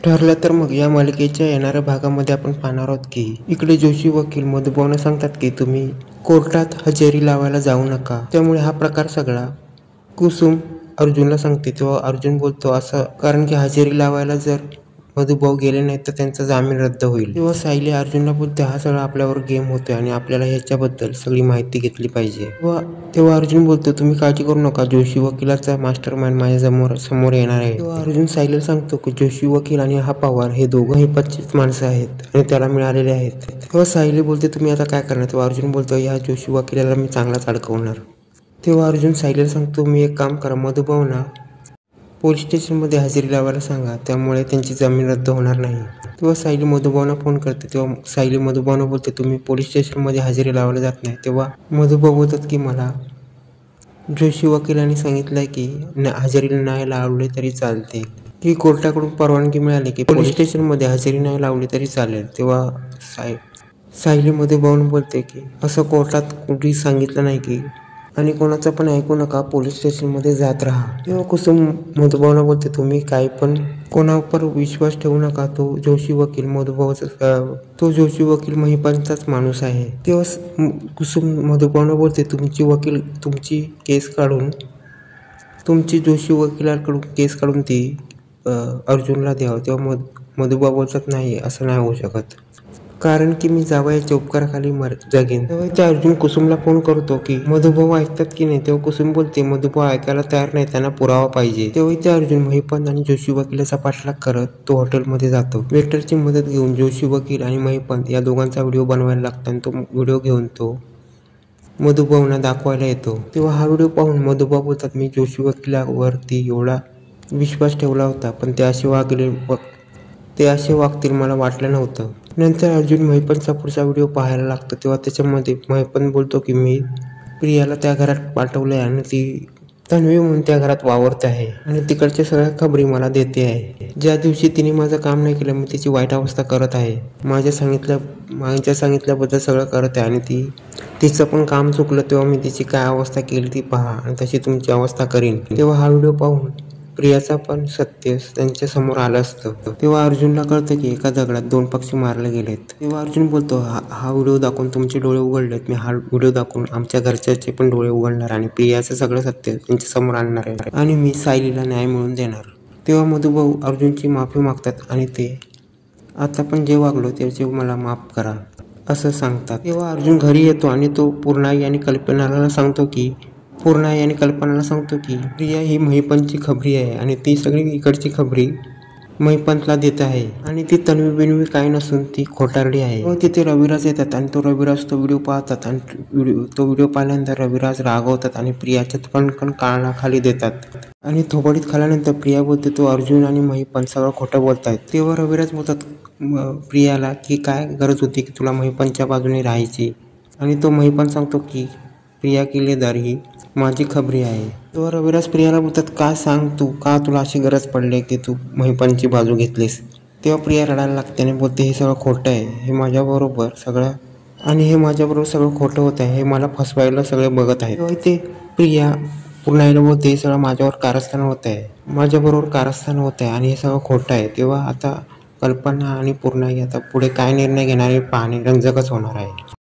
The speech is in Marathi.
ठरलं तर मग या मालिकेच्या येणाऱ्या भागामध्ये आपण पाहणार आहोत की इकडे जोशी वकील मधुभाऊना सांगतात की तुम्ही कोर्टात हजेरी लावायला जाऊ नका. त्यामुळे हा प्रकार सगळा कुसुम अर्जुनला सांगते. तेव्हा अर्जुन बोलतो असं कारण की हजेरी लावायला जर मधुभाऊ गेले नाही तर त्यांचा जामीन रद्द होईल. तेव्हा सायली अर्जुनला बोलते हा सगळा आपल्यावर गेम होतोय आणि आपल्याला ह्याच्याबद्दल सगळी माहिती घेतली पाहिजे. तेव्हा अर्जुन बोलतो तुम्ही काळजी करू नका, जोशी वकिलाचा मास्टरमाइंड माझ्या समोर येणार आहे. तेव्हा अर्जुन सायलीला सांगतो की जोशी वकील आणि हा पवार हे दोघंही 25 माणसं आहेत आणि त्याला मिळालेले आहेत. तेव्हा सायली बोलते तुम्ही आता काय करणार. तेव्हा अर्जुन बोलतो या जोशी वकिलाला मी चांगलाच अडकवणार. तेव्हा अर्जुन सायलीला सांगतो मी एक काम करा, मधुभाऊना पोलीस स्टेशनमध्ये हजेरी लावायला सांगा, त्यामुळे त्यांची जामीन रद्द होणार नाही. तेव्हा सायली मधुभाऊना फोन करते. तेव्हा सायली मधुभाऊना बोलते तुम्ही पोलीस स्टेशनमध्ये हजेरी लावायला जात नाही. तेव्हा मधुभाऊ बोलतात की मला जोशी वकिलांनी सांगितलंय की हजेरी नाही लावली तरी चालते, की कोर्टाकडून परवानगी मिळाली की पोलीस स्टेशनमध्ये हजेरी नाही लावली तरी चालेल. तेव्हा सायली मधुभाऊना बोलते की असं कोर्टात कुठेही सांगितलं नाही की आणि कोणाचं पण ऐकू नका, पोलीस स्टेशनमध्ये जात राहा. तेव्हा कुसुम मधुभाऊना बोलते तुम्ही काही पण कोणावर विश्वास ठेवू नका, तो जोशी वकील तो जोशी वकील महिपालचाच माणूस आहे. तेव्हा कुसुम मधुभाऊना बोलते तुमची जोशी वकिलाकडून केस काढून ती अर्जुनला द्यावं. तेव्हा मधुभाऊ बोलतात नाही, असं नाही होऊ शकत, कारण की मी जावयाच्या उपकाराखाली जगेन. तेव्हा इथे अर्जुन कुसुमला फोन करतो की मधुभाऊ ऐकतात की नाही. तेव्हा कुसुम बोलते मधुभाऊ ऐकायला तयार नाही, त्यांना पुरावा पाहिजे. तेव्हा इथे अर्जुन महिपाल आणि जोशी वकिलाचा पाठलाग करत तो हॉटेलमध्ये जातो. वेटरची मदत घेऊन जोशी वकील आणि महिपाल या दोघांचा व्हिडिओ बनवायला लागतो आणि तो व्हिडिओ घेऊन तो मधुभाऊना दाखवायला येतो. तेव्हा हा व्हिडिओ पाहून मधुभाऊ बोलतात मी जोशी वकिलावरती एवढा विश्वास ठेवला होता, पण ते असे वागतील मला वाटलं नव्हतं. नंतर अर्जुन महिपालचा पुढचा व्हिडिओ पाहायला लागतो. तेव्हा त्याच्यामध्ये महिपाल बोलतो की मी प्रियाला त्या घरात पाठवलंय आणि ती तन्वी म्हणून त्या घरात वावरते आहे आणि तिकडच्या सगळ्या खबरी मला देते आहे. ज्या दिवशी तिने माझं काम नाही केलं मी तिची वाईट अवस्था करत आहे, माझ्या सांगितल्याबद्दल सगळं करत आहे आणि तिचं पण काम चुकलं तेव्हा मी तिची काय अवस्था केली ती पहा आणि तशी तुमची अवस्था करीन. तेव्हा हा व्हिडिओ पाहून प्रियाचा पण सत्य त्यांच्या समोर आलं असतं. तेव्हा अर्जुनला कळतं की एका दगडात 2 पक्षी मारले गेलेत. तेव्हा अर्जुन बोलतो हा व्हिडिओ दाखवून तुमचे डोळे उघडलेत, मी हा व्हिडिओ दाखवून आमच्या घरच्याचे पण डोळे उघडणार आणि प्रियाचं सगळं सत्य त्यांच्या समोर आणणार आहे आणि मी सायलीला न्याय मिळवून देणार. तेव्हा मधुभाऊ अर्जुनची माफी मागतात आणि ते आता पण जे वागलो त्याचे मला माफ करा असं सांगतात. तेव्हा अर्जुन घरी येतो आणि तो पूर्णाई आणि कल्पनाला सांगतो की प्रिया ही महिपालची खबरी आहे आणि ती सगळी इकडची खबरी महिपालला देत आहे आणि ती तन्वी बिनवी काही नसून ती खोटारडी आहे. व तिथे रविराज येतात आणि तो व्हिडिओ पाहतात आणि तो व्हिडिओ पाहिल्यानंतर रविराज रागवतात आणि प्रियाच्या पण कानाखाली देतात आणि थोबाडीत खाल्यानंतर प्रिया बोलते तो अर्जुन आणि महिपाल सगळं खोटं बोलतायत. तेव्हा रविराज बोलतात प्रियाला की काय गरज होती की तुला महिपालच्या बाजूने राहायची आणि तो महिपाल सांगतो की प्रिया किल्लेदार ही माझी खबरी आहे. तेव्हा रविराज प्रियाला बोलतात का सांग तू का तुला अशी गरज पडली की तू महिपालची बाजू घेतलीस. तेव्हा प्रिया रडायला लागते आणि बोलते हे सगळं खोटं आहे, हे माझ्याबरोबर सगळं खोटं होत आहे, हे मला फसवायला सगळे बघत आहेत. तेव्हा इथे प्रिया पूर्णाईला बोलते हे सगळं माझ्याबरोबर कारस्थान होत आहे आणि हे सगळं खोटं आहे. तेव्हा आता कल्पना आणि पूर्णाई आता पुढे काय निर्णय घेणार हे पाहणे रंजकच होणार आहे.